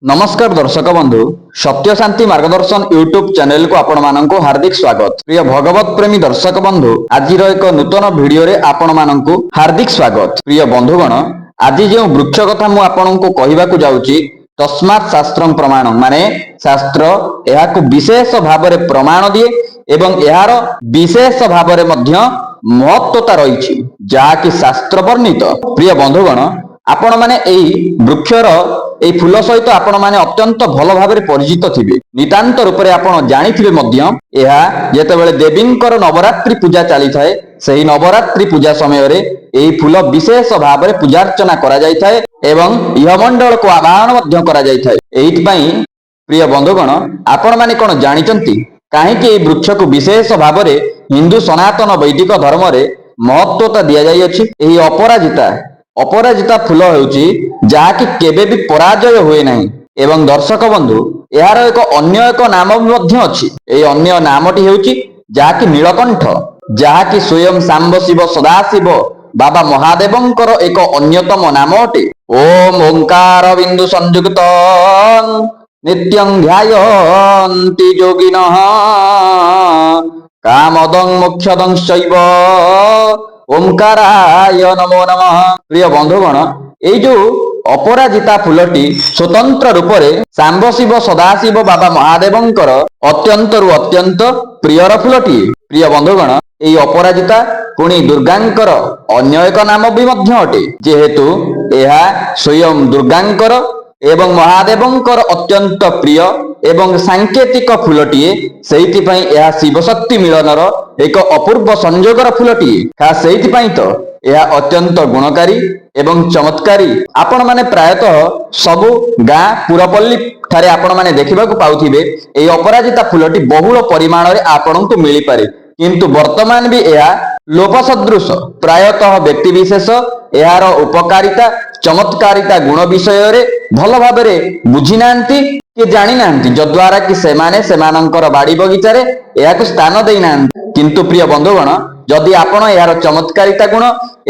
नमस्कार दर्शक बंधु सत्य शांति मार्गदर्शन यूट्यूब चैनल को आपण मानक हार्दिक स्वागत। प्रिय भगवत प्रेमी दर्शक बंधु आज एक नूतन वीडियो रे आपण मानक हार्दिक स्वागत। प्रिय बंधुगण आज जो वृक्ष कथा मु आपण को कहवाक जाऊँगी तस्मात् शास्त्रं प्रमाण माने शास्त्र यह विशेष भाव में प्रमाण दिए एवं यार विशेष भाव में महत्वता रही जहाँकि शास्त्र वर्णित। प्रिय बंधुगण आपण माने एई वृक्षर एई फूल सहित आपण माने अत्यंत भल भाव में परिचित थिबे। नितांत रूप में आपण जानिथिबे मध्य एहा जेतेबेले देवींकर नवरात्रि पूजा चली थाए सही नवरात्रि पूजा समय रे एई फूल विशेष भाव में पूजा अर्चना करा जाय थाए एवं यमंडल को आवाहन मध्य करा जाय थाए। एइति पई प्रिय बंधुगण आपण माने कोन जानिचंती काहेकि एई वृक्ष को विशेष भाव में हिंदू सनातन वैदिक धर्म रे महत्वता दिया जाय अछि। एही अपराजिता फूल होउची जहाँकि केबे भी पराजय हुए नहीं एवं दर्शक बंधु यार एक अन्य एक नाम भी अच्छी। एई अन्य नामटी हेउची जहाँकि नीलकंठ जहाँकि स्वयं सांब शिव सदाशिव बाबा महादेवंकर एक अन्यतम नाम अटे। ओम ओंकार बिंदु संयुक्त नित्यं ध्यायन्ति योगिनः कामदं मोक्षदं शैव ओंकाराय नमो नमः। प्रिय बंधुगण ये जो अपराजिता फूलटी स्वतंत्र रूप से सांब शिव सदाशिव बाबा महादेवंकर अत्यंत रु अत्यंत प्रियर फूलटी। प्रिय बंधुगण ये अपराजिता पुणी दुर्गांकर अन्य एक नाम भी अटे जेहेतु यह स्वयं दुर्गांकर एवं महादेवंकर अत्यंत प्रिय एवं सांकेतिक फूलटीए सेइथिपई यह शिवशक्ति मिलनर एक अपूर्व संयोगर फूलटीए। खास सेइथिपई तो यह अत्यंत गुणकारी एवं चमत्कारी आपण माने प्रायतः सबु गाँ पुरपल्ली ठारे आपण माने देखिबाकू पाउथिबे एई अपराजिता फूलटी बहुल परिमाण रे आपणंकु मिली पारे किंतु वर्तमान भी यह लोप सदृश प्रायतः व्यक्ति विशेष यार उपकारिता चमत्कारिता गुण विषय रे भल भाव में बुझी नांती कि जानी नांती जद्वारा कि सेमाने सेमानंकर बाड़ी बगीचा रे याको स्थान देई नांती। किंतु प्रिय बंधुगण जदि आपण यार चमत्कारिता गुण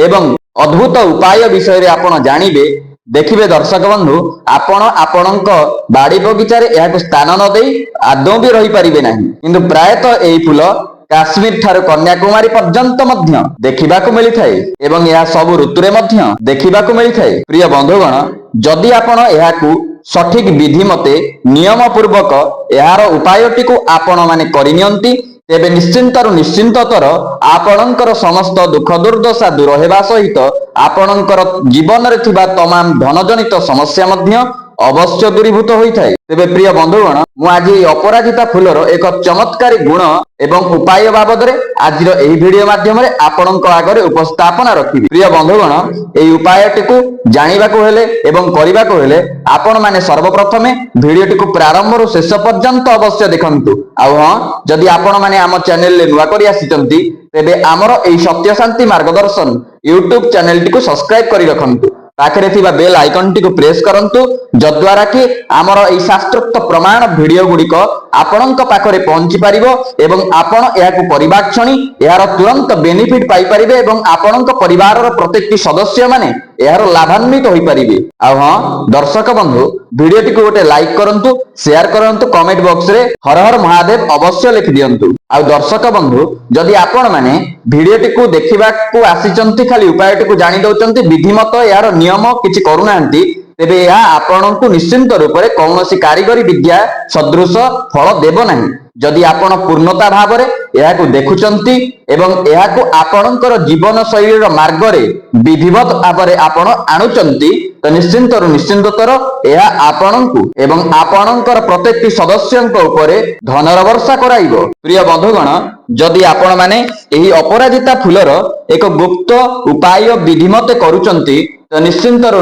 एवं अद्भुत उपाय विषय रे आपण जानिबे देखिबे दर्शक बंधु आपण आपणक बाड़ी बगीचा रे याको स्थान न देई आदौ भी रही परिबे नाही। किंतु प्रायतः एई फूल काश्मीर ठारू कन्याकुमारी पर्यंत मध्य देखिबाकू मिली थाए एवं यह सब ऋतु रे मध्य देखिबाकू मिली थाए। प्रिय बंधुगण जदि आपण एहाकू सठिक विधि मते नियम पूर्वक यार उपायटी को आपण माने करिनियंती तेबे निश्चिंतर आपणकर समस्त दुख दुर्दशा दूर हेबा सहित आपणकर जीवन रे थिबा तमाम धनजनित समस्या मध्य अवश्य दूरीभूत होता है। तेबे प्रिय बंधुगण मु आज अपराजिता फूलर एक चमत्कारी गुण एवं उपाय बाबद आज वीडियो माध्यम आपणक आगे उपस्थापन रखी। प्रिय बंधुगण यही उपायटी को जानिबाकू हेले एवं करिबाकू हेले आपण माने सर्वप्रथम वीडियोटी को प्रारंभ रु शेष पर्यंत अवश्य देखंतु। आउ हाँ जदि आपण माने आम चैनल रे नुआ करि आसिचंती तेबे आमर एही सत्य शांति मार्गदर्शन यूट्यूब चैनल टी को सब्सक्राइब करि रखंतु पाखरे थिबा बेल आइकन टी को प्रेस करंतु जद्वारा कि आमर एही शास्त्रोक्त प्रमाण वीडियो गुड़िक आपणक पाखरे पहुंची पारिबो एवं आपण एहाकू परिवार क्षणी यार तुरंत बेनिफिट पाई परिबे एवं आपणक परिवार प्रत्येक सदस्य माने यार लाभान्वित होई परिबे। आ हां दर्शक बंधु वीडियो टी को गोटे लाइक करंतु शेयर करंतु कमेंट बॉक्स रे हर हर महादेव अवश्य लिखि दियंतु। आ दर्शक बंधु जदि आपण माने वीडियो टी को देखिबाकू आसिचंती खाली उपाय टी को जानि दउचंती विधिमत यार नियम किछि करू नांती तेबे या आपणकू निश्चिंत रूप से कौनसी कारीगरी विद्या सदृश फल देव नहीं। जदि आपण पूर्णता भाव में यह देखुचंती एवं यह आपणकर जीवन शैली मार्ग रे विधिवत भाव में आपण आणुचंती तो निश्चिंतर यह आपणकू एवं आपणकर प्रत्येक सदस्यंक उपरे धनर वर्षा कराइबो। प्रिय बंधुगण जदि आपण माने एही अपराजिता फूलर एक गुप्त उपाय विधिमत करूचंती तो निश्चिंतर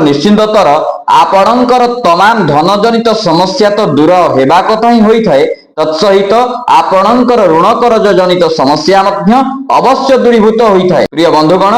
आपणकर तमाम धनजनित समस्या तो दूर हेबा कथा ही होई थाए तत्सहित आपणकर ऋण कर्ज जनित समस्या मध्य अवश्य दूरीभूत होई थाए। प्रिय बंधुगण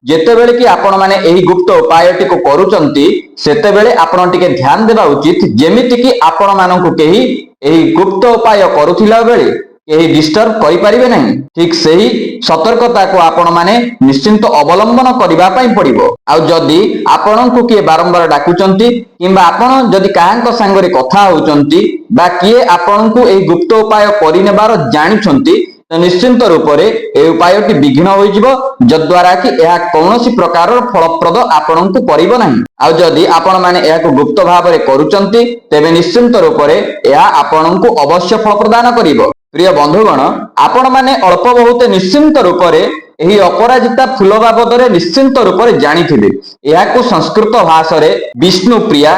जेतेबेले कि आपण माने एही गुप्त उपायटी को करूचंती सेतेबेले आपण टिके ध्यान देबा उचित जेमिति कि आपण मानकु केही एही गुप्त उपाय करूथिला बेले କେହି ଡିଷ୍ଟର୍ବ କରିପାରିବେ ନାହିଁ। ଠିକ ସେହି ସତର୍କତାକୁ ଆପଣ ମାନେ ନିଶ୍ଚିନ୍ତ ଅବଲମ୍ବନ କରିବା ପାଇଁ ପଡିବ। ଆଉ ଯଦି ଆପଣଙ୍କୁ କିଏ ବାରମ୍ବାର ଡାକୁଛନ୍ତି କିମ୍ବା ଆପଣ ଯଦି କାହାଙ୍କ ସାଙ୍ଗରେ କଥା ହଉଛନ୍ତି ବା କିଏ ଆପଣଙ୍କୁ ଏହି ଗୁପ୍ତ ଉପାୟ କରିନେବାର ଜାଣିଛନ୍ତି, ତ ନିଶ୍ଚିନ୍ତ ରୂପରେ ଏହି ଉପାୟଟି ବିଘ୍ନ ହୋଇଯିବ, ଯଦ୍ୱାରା କି ଏହା କୌଣସି ପ୍ରକାରର ଫଳପ୍ରଦ ଆପଣଙ୍କୁ କରିବ ନାହିଁ। ଆଉ ଯଦି ଆପଣ ମାନେ ଏହାକୁ ଗୁପ୍ତ ଭାବରେ କରୁଛନ୍ତି, ତେବେ ନିଶ୍ଚିନ୍ତ ରୂପରେ ଏହା ଆପଣଙ୍କୁ ଅବଶ୍ୟ ଫଳ ପ୍ରଦାନ କରିବ। ପ୍ରିୟ ବନ୍ଧୁଗଣ, ଆପଣ ମାନେ ଅଳ୍ପ ବହୁତ ନିଶ୍ଚିନ୍ତ ରୂପରେ ଏହି ଅପରାଜିତା ଫୁଲ ବାବଦରେ ନିଶ୍ଚିନ୍ତ ରୂପରେ ଜାଣିଥିବେ। ଏହାକୁ ସଂସ୍କୃତ ଭାଷାରେ ବିଷ୍ଣୁ ପ୍ରିୟା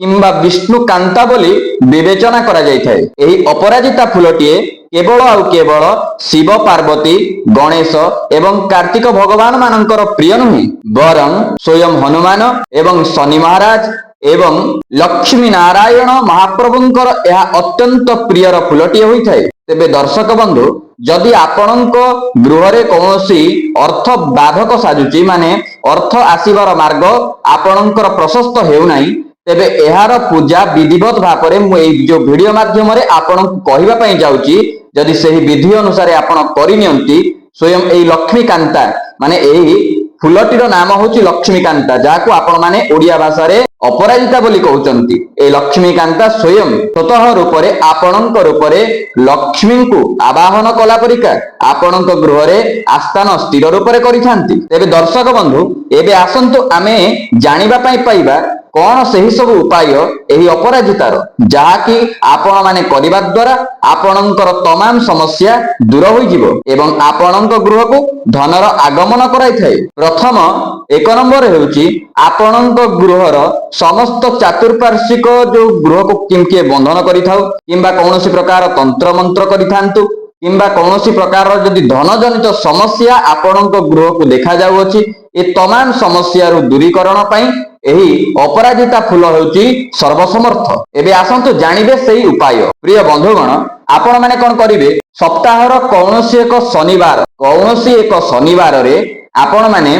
କିମ୍ବା ବିଷ୍ଣୁ କାନ୍ତା ବୋଲି ବିବେଚନା କରାଯାଇଥାଏ। ଏହି ଅପରାଜିତା ଫୁଲଟିଏ କେବଳ ଆଉ କେବଳ ଶିବ ପାର୍ବତୀ, ଗଣେଶ ଏବଂ କାର୍ତ୍ତିକ ଭଗବାନ ମାନଙ୍କର ପ୍ରିୟ ନୁହେଁ, ବରଂ ସ୍ୱୟଂ ହନୁମାନ ଏବଂ ଶନି ମହାରାଜ ଏବଂ ଲକ୍ଷ୍ମୀ ନାରାୟଣ ମହାପ୍ରଭୁଙ୍କର ଏହା ଅତ୍ୟନ୍ତ ପ୍ରିୟର ଫୁଲଟିଏ ହୋଇଥାଏ। ତେବେ ଦର୍ଶକ ବନ୍ଧୁ, ଯଦି ଆପଣଙ୍କ ଗୃହରେ କୌଣସି ଅର୍ଥ ବାଧକ ସାଜୁଛି, ମାନେ ଅର୍ଥ ଆସିବାର ମାର୍ଗ ଆପଣଙ୍କର ପ୍ରଶସ୍ତ ହେଉନାହିଁ, ତେବେ ଏହାର ପୂଜା ବିଧିବତ ଭାବରେ ମୁଁ ଏଇ ଯୋଉ ଭିଡିଓ ମାଧ୍ୟମରେ ଆପଣଙ୍କୁ କହିବା ପାଇଁ ଯାଉଛି, ଯଦି ସେହି ବିଧି ଅନୁସାରେ ଆପଣ କରିନିଅନ୍ତି, ସ୍ୱୟଂ ଏହି ଲକ୍ଷ୍ମୀକାନ୍ତା ମାନେ ଏହି ଫୁଲଟିର ନାମ ହଉଛି ଲକ୍ଷ୍ମୀକାନ୍ତା, ଯାହାକୁ ଆପଣ ମାନେ ଓଡିଆ ଭାଷାରେ ଅପରାଜିତା ବୋଲି କହୁଛନ୍ତି। ଏହି ଲକ୍ଷ୍ମୀକାନ୍ତା ସ୍ୱୟଂ ସ୍ୱତଃ ରୂପରେ ଆପଣଙ୍କ ରୂପରେ ଲକ୍ଷ୍ମୀଙ୍କୁ ଆବାହନ କଲା ପରିକା ଆପଣଙ୍କ ଗୃହରେ ଆସ୍ଥାନ ସ୍ଥିର ରୂପରେ କରିଥାନ୍ତି। ତେବେ ଦର୍ଶକ ବନ୍ଧୁ, ଏବେ ଆସନ୍ତୁ ଆମେ ଜାଣିବା ପାଇଁ ପାଇବା କଣ ସେହି ସବୁ ଉପାୟ ଏହି ଅପରାଜିତାର, ଯାହାକି ଆପଣ ମାନେ କରିବା ଦ୍ୱାରା ଆପଣଙ୍କର ତମାମ ସମସ୍ୟା ଦୂର ହୋଇଯିବ ଏବଂ ଆପଣଙ୍କ ଗୃହକୁ ଧନର ଆଗମନ କରାଇଥାଏ। ପ୍ରଥମ 1 ନମ୍ବର ହେଉଛି ଆପଣଙ୍କ ଗୃହର ସମସ୍ତ ଚାତୁର୍ପାର୍ଶ୍ୱିକ ଯୋଉ ଗୃହକୁ କିଏ ବନ୍ଧନ କରିଥାଉ କିମ୍ବା କୌଣସି ପ୍ରକାର ତନ୍ତ୍ର ମନ୍ତ୍ର କରିଥାନ୍ତୁ କିମ୍ବା କୌଣସି ପ୍ରକାରର ଯଦି ଧନ ଜନିତ ସମସ୍ୟା ଆପଣଙ୍କ ଗୃହକୁ ଦେଖାଯାଉଅଛି, ଏ ତମାମ ସମସ୍ୟାରୁ ଦୂରୀକରଣ ପାଇଁ ଏହି ଅପରାଜିତା ଫୁଲ ହେଉଛି ସର୍ବସମର୍ଥ। ଏବେ ଆସନ୍ତୁ ଜାଣିବେ ସେହି ଉପାୟ। ପ୍ରିୟ ବନ୍ଧୁଗଣ, ଆପଣ ମାନେ କଣ କରିବେ, ସପ୍ତାହର କୌଣସି ଏକ ଶନିବାରରେ ଆପଣ ମାନେ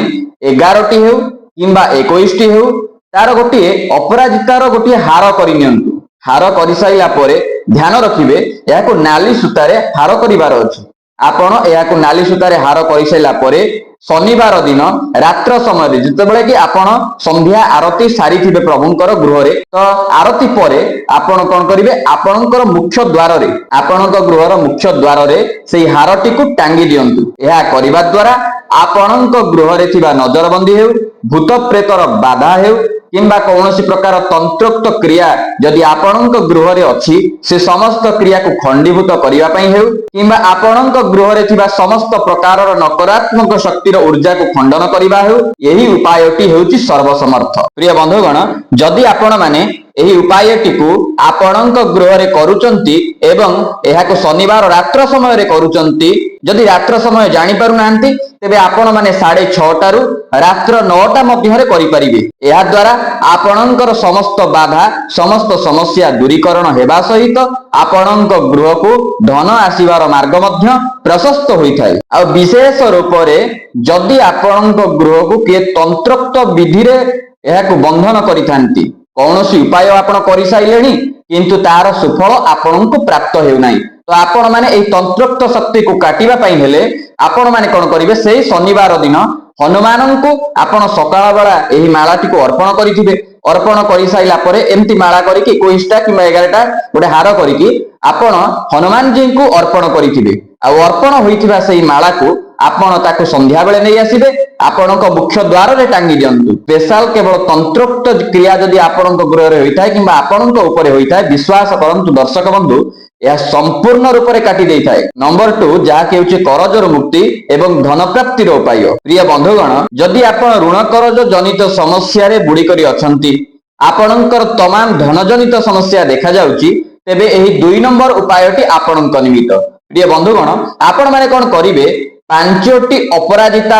11ଟି ହେଉ କିମ୍ବା 21ଟି ହେଉ, ତାର ଗୋଟିଏ ଅପରାଜିତାର ଗୋଟିଏ ହାର କରିନିଅନ୍ତୁ। ହାର କରିସାରିଲା ପରେ ଧ୍ୟାନ ରଖିବେ, ଏହାକୁ ନାଲି ସୂତାରେ ହାର କରିବାର ଅଛି। ଆପଣ ଏହାକୁ ନାଲି ସୂତାରେ ହାର କରିସାରିଲା ପରେ ଶନିବାର ଦିନ ରାତ୍ର ସମୟରେ ଯେତେବେଳେ କି ଆପଣ ସନ୍ଧ୍ୟା ଆରତି ସାରିଥିବେ ପ୍ରଭୁଙ୍କର ଗୃହରେ, ତ ଆରତି ପରେ ଆପଣ କଣ କରିବେ, ଆପଣଙ୍କର ମୁଖ୍ୟ ଦ୍ୱାରରେ, ଆପଣଙ୍କ ଗୃହର ମୁଖ୍ୟ ଦ୍ୱାରରେ ସେଇ ହାରଟିକୁ ଟାଙ୍ଗି ଦିଅନ୍ତୁ। ଏହା କରିବା ଦ୍ୱାରା ଆପଣଙ୍କ ଗୃହରେ ଥିବା ନଜରବନ୍ଦୀ ହେଉ, ଭୂତ ପ୍ରେତର ବାଧା ହେଉ କିମ୍ବା କୌଣସି ପ୍ରକାର ତନ୍ତ୍ରୋକ୍ତ କ୍ରିୟା ଯଦି ଆପଣଙ୍କ ଗୃହରେ ଅଛି, ସେ ସମସ୍ତ କ୍ରିୟାକୁ ଖଣ୍ଡୀଭୂତ କରିବା ପାଇଁ ହେଉ କିମ୍ବା ଆପଣଙ୍କ ଗୃହରେ ଥିବା ସମସ୍ତ ପ୍ରକାରର ନକାରାତ୍ମକ ଶକ୍ତିର ଊର୍ଜାକୁ ଖଣ୍ଡନ କରିବା ହେଉ, ଏହି ଉପାୟଟି ହେଉଛି ସର୍ବସମର୍ଥ। ପ୍ରିୟ ବନ୍ଧୁଗଣ, ଯଦି ଆପଣ ମାନେ ଏହି ଉପାୟଟିକୁ ଆପଣଙ୍କ ଗୃହରେ କରୁଛନ୍ତି ଏବଂ ଏହାକୁ ଶନିବାର ରାତ୍ର ସମୟରେ କରୁଛନ୍ତି, ଯଦି ରାତ୍ର ସମୟ ଜାଣିପାରୁନାହାନ୍ତି, ତେବେ ଆପଣ ମାନେ 6:30ରୁ ରାତ୍ର 9ଟା ମଧ୍ୟରେ କରିପାରିବେ। ଏହା ଦ୍ୱାରା ଆପଣଙ୍କର ସମସ୍ତ ବାଧା, ସମସ୍ତ ସମସ୍ୟା ଦୂରୀକରଣ ହେବା ସହିତ ଆପଣଙ୍କ ଗୃହକୁ ଧନ ଆସିବାର ମାର୍ଗ ମଧ୍ୟ ପ୍ରଶସ୍ତ ହୋଇଥାଏ। ଆଉ ବିଶେଷ ରୂପରେ ଯଦି ଆପଣଙ୍କ ଗୃହକୁ କିଏ ତନ୍ତ୍ରୋକ୍ତ ବିଧିରେ ଏହାକୁ ବନ୍ଧନ କରିଥାନ୍ତି, କୌଣସି ଉପାୟ ଆପଣ କରିସାରିଲେଣି କିନ୍ତୁ ତାହାର ସୁଫଳ ଆପଣଙ୍କୁ ପ୍ରାପ୍ତ ହେଉନାହିଁ, ତ ଆପଣ ମାନେ ଏହି ତନ୍ତ୍ରୋକ୍ତ ଶକ୍ତିକୁ କାଟିବା ପାଇଁ ହେଲେ ଆପଣ ମାନେ କଣ କରିବେ, ସେଇ ଶନିବାର ଦିନ ହନୁମାନଙ୍କୁ ଆପଣ ସକାଳ ବେଳା ଏହି ମାଳାଟିକୁ ଅର୍ପଣ କରିଥିବେ। ଅର୍ପଣ କରିସାରିଲା ପରେ ଏମିତି ମାଳା କରିକି 21ଟା କିମ୍ବା 11ଟା ଗୋଟେ ହାର କରିକି ଆପଣ ହନୁମାନଜୀଙ୍କୁ ଅର୍ପଣ କରିଥିବେ। ଆଉ ଅର୍ପଣ ହୋଇଥିବା ସେଇ ମାଳାକୁ ଆପଣ ତାକୁ ସନ୍ଧ୍ୟା ବେଳେ ନେଇ ଆସିବେ, ଆପଣଙ୍କ ମୁଖ୍ୟ ଦ୍ୱାରରେ ଟାଙ୍ଗି ଦିଅନ୍ତୁ। ସ୍ପେଶାଲ କେବଳ ତନ୍ତ୍ରୋକ୍ତ କ୍ରିୟା ଯଦି ଆପଣଙ୍କ ଗୃହରେ ହୋଇଥାଏ କିମ୍ବା ଆପଣଙ୍କ ଉପରେ ହୋଇଥାଏ, ବିଶ୍ୱାସ କରନ୍ତୁ ଦର୍ଶକ ବନ୍ଧୁ, ଏହା ସମ୍ପୂର୍ଣ୍ଣ ରୂପରେ କାଟି ଦେଇଥାଏ। ନମ୍ବର 2, ଯାହାକି ହେଉଛି କରଜରୁ ମୁକ୍ତି ଏବଂ ଧନ ପ୍ରାପ୍ତିର ଉପାୟ। ପ୍ରିୟ ବନ୍ଧୁଗଣ, ଯଦି ଆପଣ ଋଣ କରଜ ଜନିତ ସମସ୍ୟାରେ ବୁଡି କରି ଅଛନ୍ତି, ଆପଣଙ୍କର ତମାମ ଧନ ଜନିତ ସମସ୍ୟା ଦେଖାଯାଉଛି, ତେବେ ଏହି 2 ନମ୍ବର ଉପାୟଟି ଆପଣଙ୍କ ନିମିତ୍ତ। ପ୍ରିୟ ବନ୍ଧୁଗଣ, ଆପଣ ମାନେ କଣ କରିବେ, 5ଟି ଅପରାଜିତା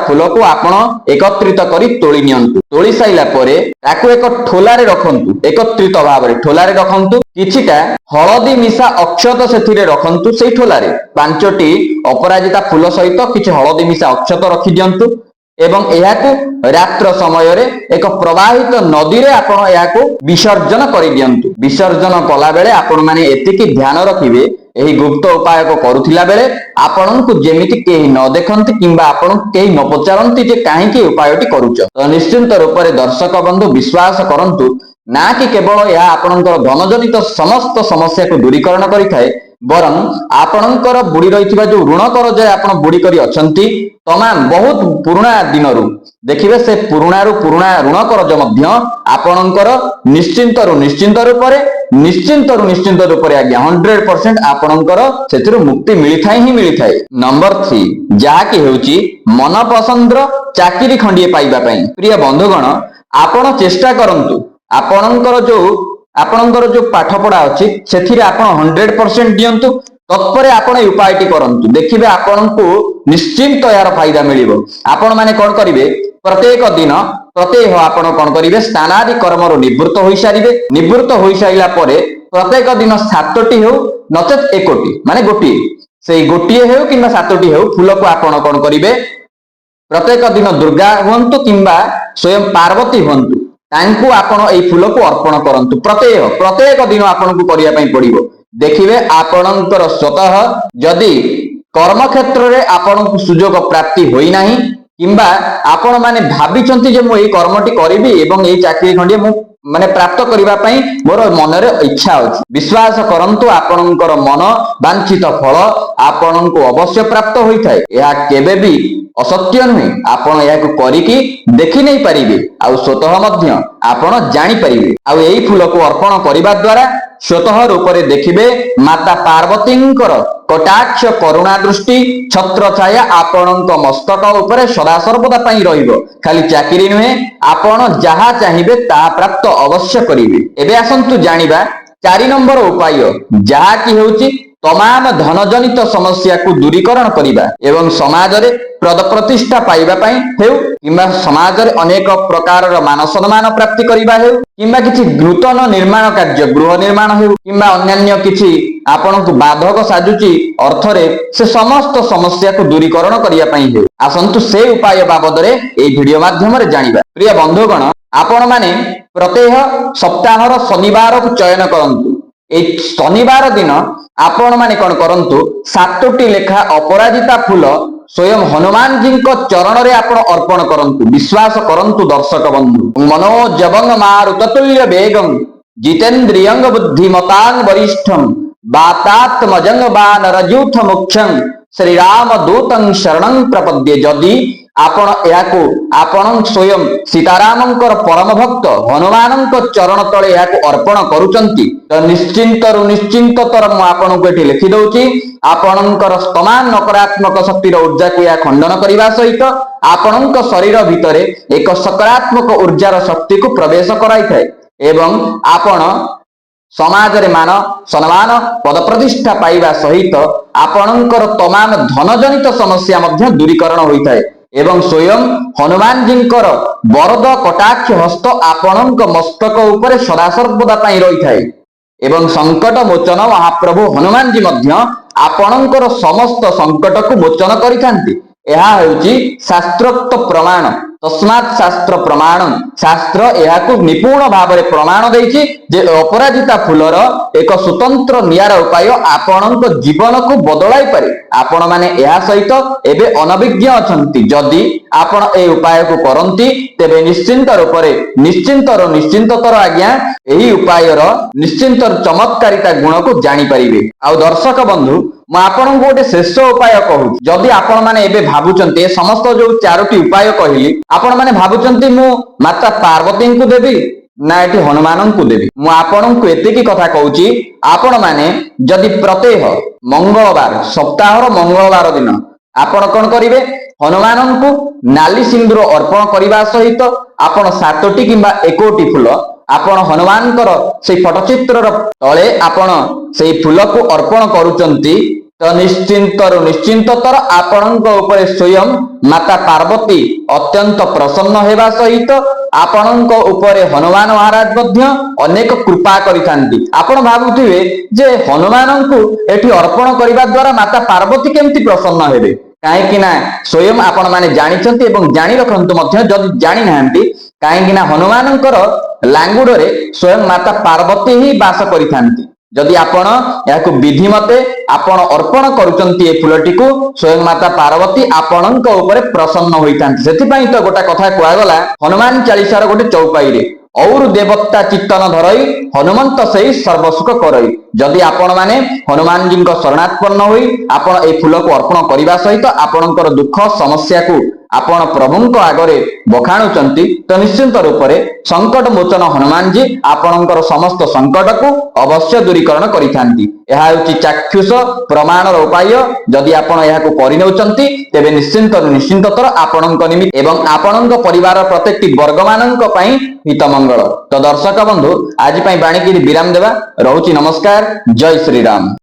ଫୁଲକୁ ଆପଣ ଏକତ୍ରିତ କରି ତୋଳି ନିଅନ୍ତୁ। ତୋଳି ସାରିଲା ପରେ ତାକୁ ଏକ ଠୋଲାରେ ରଖନ୍ତୁ, ଏକତ୍ରିତ ଭାବରେ ଠୋଲାରେ ରଖନ୍ତୁ। କିଛିଟା ହଳଦୀ ମିଶା ଅକ୍ଷତ ସେଥିରେ ରଖନ୍ତୁ। ସେଇ ଠୋଲାରେ 5ଟି ଅପରାଜିତା ଫୁଲ ସହିତ କିଛି ହଳଦୀ ମିଶା ଅକ୍ଷତ ରଖିଦିଅନ୍ତୁ। ଏବଂ ଏହାକୁ ରାତ୍ର ସମୟରେ ଏକ ପ୍ରବାହିତ ନଦୀରେ ଆପଣ ଏହାକୁ ବିସର୍ଜନ କରିଦିଅନ୍ତୁ। ବିସର୍ଜନ କଲା ବେଳେ ଆପଣ ମାନେ ଏତିକି ଧ୍ୟାନ ରଖିବେ ଏହି ଗୁପ୍ତ ଉପାୟକୁ କରୁଥିଲା ବେଳେ ଆପଣଙ୍କୁ ଯେମିତି କେହି ନ ଦେଖନ୍ତି କିମ୍ବା ଆପଣଙ୍କୁ କେହି ନ ପଚାରନ୍ତି ଯେ କାହିଁକି ଉପାୟଟି କରୁଛ। ତ ନିଶ୍ଚିନ୍ତ ରୂପରେ ଦର୍ଶକ ବନ୍ଧୁ ବିଶ୍ୱାସ କରନ୍ତୁ, ନା କି କେବଳ ଏହା ଆପଣଙ୍କର ଧନଜନିତ ସମସ୍ତ ସମସ୍ୟାକୁ ଦୂରୀକରଣ କରିଥାଏ, ବରଂ ଆପଣଙ୍କର ବୁଡି ରହିଥିବା ଯୋଉ ଋଣ କରଜରେ ଆପଣ ବୁଡି କରି ଅଛନ୍ତି ତମାମ ବହୁତ ପୁରୁଣା ଦିନରୁ ଦେଖିବେ, ସେ ପୁରୁଣାରୁ ପୁରୁଣା ଋଣ କରଜ ମଧ୍ୟ ଆପଣଙ୍କର ନିଶ୍ଚିନ୍ତ ରୂପରେ ଆଜ୍ଞା 100% ଆପଣଙ୍କର ସେଥିରୁ ମୁକ୍ତି ମିଳିଥାଏ ହିଁ ମିଳିଥାଏ। ନମ୍ବର 3, ଯାହାକି ହେଉଛି ମନପସନ୍ଦର ଚାକିରି ଖଣ୍ଡିଏ ପାଇବା ପାଇଁ। ପ୍ରିୟ ବନ୍ଧୁଗଣ, ଆପଣ ଚେଷ୍ଟା କରନ୍ତୁ ଆପଣଙ୍କର ଯୋଉ ପାଠ ପଢା ଅଛି ସେଥିରେ ଆପଣ 100% ଦିଅନ୍ତୁ। ତତ୍ପରେ ଆପଣ এই ଉପାୟଟି କରନ୍ତୁ, ଦେଖିବେ ଆପଣଙ୍କୁ ନିଶ୍ଚିନ୍ତ ଏହାର ଫାଇଦା ମିଳିବ। ଆପଣ ମାନେ କଣ କରିବେ, ପ୍ରତ୍ୟେକ ଦିନ ଆପଣ କଣ କରିବେ, ସ୍ନାନାଦି କର୍ମରୁ ନିବୃତ୍ତ ହୋଇସାରିବେ। ନିବୃତ୍ତ ହୋଇସାରିଲା ପରେ ପ୍ରତ୍ୟେକ ଦିନ 7ଟି ହେଉ ନଚେତ 1ଟି ମାନେ ଗୋଟିଏ, ସେଇ ଗୋଟିଏ ହେଉ କିମ୍ବା 7ଟି ହେଉ ଫୁଲକୁ ଆପଣ କଣ କରିବେ, ପ୍ରତ୍ୟେକ ଦିନ ଦୁର୍ଗା ହୁଅନ୍ତୁ କିମ୍ବା ସ୍ୱୟଂ ପାର୍ବତୀ ହୁଅନ୍ତୁ ତାଙ୍କୁ ଆପଣ এই ଫୁଲକୁ ଅର୍ପଣ କରନ୍ତୁ। ପ୍ରତ୍ୟେକ ଦିନ ଆପଣଙ୍କୁ କରିବା ପାଇଁ ପଡିବ। ଦେଖିବେ ଆପଣଙ୍କର ସ୍ୱତଃ ଯଦି କର୍ମକ୍ଷେତ୍ରରେ ଆପଣଙ୍କୁ ସୁଯୋଗ ପ୍ରାପ୍ତି ହୋଇନାହିଁ କିମ୍ବା ଆପଣ ମାନେ ଭାବିଛନ୍ତି ଯେ ମୁଁ ଏଇ କର୍ମଟି କରିବି ଏବଂ ଏଇ ଚାକିରି ଖଣ୍ଡିଏ ମୁଁ ମାନେ ପ୍ରାପ୍ତ କରିବା ପାଇଁ ମୋର ମନରେ ଇଚ୍ଛା ଅଛି, ବିଶ୍ୱାସ କରନ୍ତୁ ଆପଣଙ୍କର ମନ ବାଞ୍ଛିତ ଫଳ ଆପଣଙ୍କୁ ଅବଶ୍ୟ ପ୍ରାପ୍ତ ହୋଇଥାଏ। ଏହା କେବେ ବି ଅସତ୍ୟ ନୁହେଁ। ଆପଣ ଏହାକୁ କରିକି ଦେଖି ନେଇ ପାରିବେ ଆଉ ସ୍ୱତଃ ମଧ୍ୟ ଆପଣ ଜାଣିପାରିବେ। ଆଉ ଏଇ ଫୁଲକୁ ଅର୍ପଣ କରିବା ଦ୍ୱାରା ସ୍ୱତଃ ରୂପରେ ଦେଖିବେ ମାତା ପାର୍ବତୀଙ୍କର କଟାକ୍ଷ କରୁଣା ଦୃଷ୍ଟି ଛତ୍ର ଛାୟା ଆପଣଙ୍କ ମସ୍ତକ ଉପରେ ସଦାସର୍ବଦା ପାଇଁ ରହିବ। ଖାଲି ଚାକିରି ନୁହେଁ, ଆପଣ ଯାହା ଚାହିଁବେ ତାହା ପ୍ରାପ୍ତ ଅବଶ୍ୟ କରିବେ। ଏବେ ଆସନ୍ତୁ ଜାଣିବା 4 ନମ୍ବର ଉପାୟ, ଯାହାକି ହେଉଛି ତମାମ ଧନଜନିତ ସମସ୍ୟାକୁ ଦୂରୀକରଣ କରିବା ଏବଂ ସମାଜରେ ପଦ ପ୍ରତିଷ୍ଠା ପାଇବା ପାଇଁ ହେଉ କିମ୍ବା ସମାଜରେ ଅନେକ ପ୍ରକାରର ମାନ ସମ୍ମାନ ପ୍ରାପ୍ତି କରିବା ହେଉ କିମ୍ବା କିଛି ନୂତନ ନିର୍ମାଣ କାର୍ଯ୍ୟ ଗୃହ ନିର୍ମାଣ ହେଉ କିମ୍ବା ଅନ୍ୟାନ୍ୟ କିଛି ଆପଣଙ୍କୁ ବାଧକ ସାଜୁଛି ଅର୍ଥରେ, ସେ ସମସ୍ତ ସମସ୍ୟାକୁ ଦୂରୀକରଣ କରିବା ପାଇଁ ହେଉ। ଆସନ୍ତୁ ସେ ଉପାୟ ବାବଦରେ এই ଭିଡିଓ ମାଧ୍ୟମରେ ଜାଣିବା। ପ୍ରିୟ ବନ୍ଧୁଗଣ, ଆପଣ ମାନେ ପ୍ରତ୍ୟେକ ସପ୍ତାହର ଶନିବାରକୁ ଚୟନ କରନ୍ତୁ। এই ଶନିବାର ଦିନ ଆପଣ ମାନେ କଣ କରନ୍ତୁ, 7ଟି ଲେଖା ଅପରାଜିତା ଫୁଲ ସ୍ୱୟଂ ହନୁମାନଜୀଙ୍କ ଚରଣରେ ଆପଣ ଅର୍ପଣ କରନ୍ତୁ। ବିଶ୍ୱାସ କରନ୍ତୁ ଦର୍ଶକ ବନ୍ଧୁ, ମନୋଜବଂ ମାରୁତତୁଲ୍ୟ ବେଗଂ ଜିତେନ୍ଦ୍ରିୟଂ ବୁଦ୍ଧିମତାଂ ବରିଷ୍ଠଂ ବାତାତ୍ମଜଂ ବାନରଜୂଥ ମୁଖ୍ୟଂ ଶ୍ରୀରାମ ଦୂତଂ ଶରଣଂ ପ୍ରପଦ୍ୟେ। ଯଦି ଆପଣ ଏହାକୁ ଆପଣ ସ୍ୱୟଂ ସୀତାରାମଙ୍କର ପରମ ଭକ୍ତ ହନୁମାନଙ୍କ ଚରଣ ତଳେ ଏହାକୁ ଅର୍ପଣ କରୁଛନ୍ତି ତ ନିଶ୍ଚିନ୍ତତର ମୁଁ ଆପଣଙ୍କୁ ଏଠି ଲେଖି ଦଉଛି, ଆପଣଙ୍କର ତମାମ ନକାରାତ୍ମକ ଶକ୍ତିର ଊର୍ଜାକୁ ଏହା ଖଣ୍ଡନ କରିବା ସହିତ ଆପଣଙ୍କ ଶରୀର ଭିତରେ ଏକ ସକାରାତ୍ମକ ଊର୍ଜାର ଶକ୍ତିକୁ ପ୍ରବେଶ କରାଇଥାଏ ଏବଂ ଆପଣ ସମାଜରେ ମାନ ସମ୍ମାନ ପଦ ପ୍ରତିଷ୍ଠା ପାଇବା ସହିତ ଆପଣଙ୍କର ତମାମ ଧନଜନିତ ସମସ୍ୟା ମଧ୍ୟ ଦୂରୀକରଣ ହୋଇଥାଏ ଏବଂ ସ୍ୱୟଂ ହନୁମାନଜୀଙ୍କର ବରଦ କଟାକ୍ଷ ହସ୍ତ ଆପଣଙ୍କ ମସ୍ତକ ଉପରେ ସଦାସର୍ବଦା ପାଇଁ ରହିଥାଏ ଏବଂ ସଂକଟ ମୋଚନ ମହାପ୍ରଭୁ ହନୁମାନଜୀ ମଧ୍ୟ ଆପଣଙ୍କର ସମସ୍ତ ସଂକଟକୁ ମୋଚନ କରିଥାନ୍ତି। ଏହା ହେଉଛି ଶାସ୍ତ୍ରୋକ୍ତ ପ୍ରମାଣ। ତସ୍ମାତ୍ ଶାସ୍ତ୍ର ପ୍ରମାଣ, ଶାସ୍ତ୍ର ଏହାକୁ ନିପୁଣ ଭାବରେ ପ୍ରମାଣ ଦେଇଛି ଯେ ଅପରାଜିତା ଫୁଲର ଏକ ସ୍ୱତନ୍ତ୍ର ନିଆରା ଉପାୟ ଆପଣଙ୍କ ଜୀବନକୁ ବଦଳାଇ ପାରେ। ଆପଣ ମାନେ ଏହା ସହିତ ଏବେ ଅନଭିଜ୍ଞ ଅଛନ୍ତି। ଯଦି ଆପଣ এই ଉପାୟକୁ କରନ୍ତି ତେବେ ନିଶ୍ଚିନ୍ତ ରୂପରେ ନିଶ୍ଚିନ୍ତତର ଆଜ୍ଞା ଏହି ଉପାୟର ନିଶ୍ଚିନ୍ତ ଚମତ୍କାରିତା ଗୁଣକୁ ଜାଣିପାରିବେ। ଆଉ ଦର୍ଶକ ବନ୍ଧୁ, ମୁଁ ଆପଣଙ୍କୁ ଗୋଟେ ଶେଷ ଉପାୟ କହୁଛି। ଯଦି ଆପଣ ମାନେ ଏବେ ଭାବୁଛନ୍ତି ଏ ସମସ୍ତ ଯୋଉ 4ଟି ଉପାୟ କହିଲି, ଆପଣ ମାନେ ଭାବୁଛନ୍ତି ମୁଁ ମାତା ପାର୍ବତୀଙ୍କୁ ଦେବି ନା ଏଠି ହନୁମାନଙ୍କୁ ଦେବି, ମୁଁ ଆପଣଙ୍କୁ ଏତିକି କଥା କହୁଛି, ଆପଣ ମାନେ ଯଦି ପ୍ରତ୍ୟେକ ମଙ୍ଗଳବାର ସପ୍ତାହର ମଙ୍ଗଳବାର ଦିନ ଆପଣ କଣ କରିବେ, ହନୁମାନଙ୍କୁ ନାଲି ସିନ୍ଦୁର ଅର୍ପଣ କରିବା ସହିତ ଆପଣ 7ଟି କିମ୍ବା 1ଟି ଫୁଲ ଆପଣ ହନୁମାନଙ୍କର ସେଇ ଫଟଚିତ୍ରର ତଳେ ଆପଣ ସେଇ ଫୁଲକୁ ଅର୍ପଣ କରୁଛନ୍ତି ତ ନିଶ୍ଚିନ୍ତତର ଆପଣଙ୍କ ଉପରେ ସ୍ୱୟଂ ମାତା ପାର୍ବତୀ ଅତ୍ୟନ୍ତ ପ୍ରସନ୍ନ ହେବା ସହିତ ଆପଣଙ୍କ ଉପରେ ହନୁମାନ ମହାରାଜ ମଧ୍ୟ ଅନେକ କୃପା କରିଥାନ୍ତି। ଆପଣ ଭାବୁଥିବେ ଯେ ହନୁମାନଙ୍କୁ ଏଠି ଅର୍ପଣ କରିବା ଦ୍ୱାରା ମାତା ପାର୍ବତୀ କେମିତି ପ୍ରସନ୍ନ ହେବେ, କାହିଁକି ନା ସ୍ୱୟଂ ଆପଣ ମାନେ ଜାଣିଛନ୍ତି ଏବଂ ଜାଣି ରଖନ୍ତୁ ମଧ୍ୟ ଯଦି ଜାଣି ନାହାନ୍ତି, କାହିଁକି ନା ହନୁମାନଙ୍କର ଲାଙ୍ଗୁଡରେ ସ୍ୱୟଂ ମାତା ପାର୍ବତୀ ହିଁ ବାସ କରିଥାନ୍ତି। ଯଦି ଆପଣ ଏହାକୁ ବିଧି ମତେ ଆପଣ ଅର୍ପଣ କରୁଛନ୍ତି ଏ ଫୁଲଟିକୁ, ସ୍ୱୟଂ ମାତା ପାର୍ବତୀ ଆପଣଙ୍କ ଉପରେ ପ୍ରସନ୍ନ ହୋଇଥାନ୍ତି। ସେଥିପାଇଁ ତ ଗୋଟେ କଥା କୁହାଗଲା ହନୁମାନ ଚାଳିଶାର ଗୋଟେ ଚଉପାଇରେ, ଔରୁ ଦେବତା ଚିତ୍ତନ ଧରଇ ହନୁମନ୍ତ ସେଇ ସର୍ବସୁଖ କରଇ। ଯଦି ଆପଣ ମାନେ ହନୁମାନଜୀଙ୍କ ଶରଣାତ୍ପନ୍ନ ହୋଇ ଆପଣ এই ଫୁଲକୁ ଅର୍ପଣ କରିବା ସହିତ ଆପଣଙ୍କର ଦୁଃଖ ସମସ୍ୟାକୁ ଆପଣ ପ୍ରଭୁଙ୍କ ଆଗରେ ବଖାଣୁଛନ୍ତି, ତ ନିଶ୍ଚିନ୍ତ ରୂପରେ ସଂକଟ ମୋଚନ ହନୁମାନଜୀ ଆପଣଙ୍କର ସମସ୍ତ ସଂକଟକୁ ଅବଶ୍ୟ ଦୂରୀକରଣ କରିଥାନ୍ତି। ଏହା ହେଉଛି ଚାକ୍ଷୁଷ ପ୍ରମାଣର ଉପାୟ। ଯଦି ଆପଣ ଏହାକୁ କରିନେଉଛନ୍ତି ତେବେ ନିଶ୍ଚିନ୍ତତର ଆପଣଙ୍କ ନିମିତ୍ତ ଏବଂ ଆପଣଙ୍କ ପରିବାର ପ୍ରତ୍ୟେକଟି ବର୍ଗମାନଙ୍କ ପାଇଁ ହିତମଙ୍ଗଳ। ତ ଦର୍ଶକ ବନ୍ଧୁ ଆଜି ପାଇଁ ବାଣିକି ବିରାମ ଦେବା। ରହୁଛି ନମସ୍କାର। ଜୟ ଶ୍ରୀରାମ।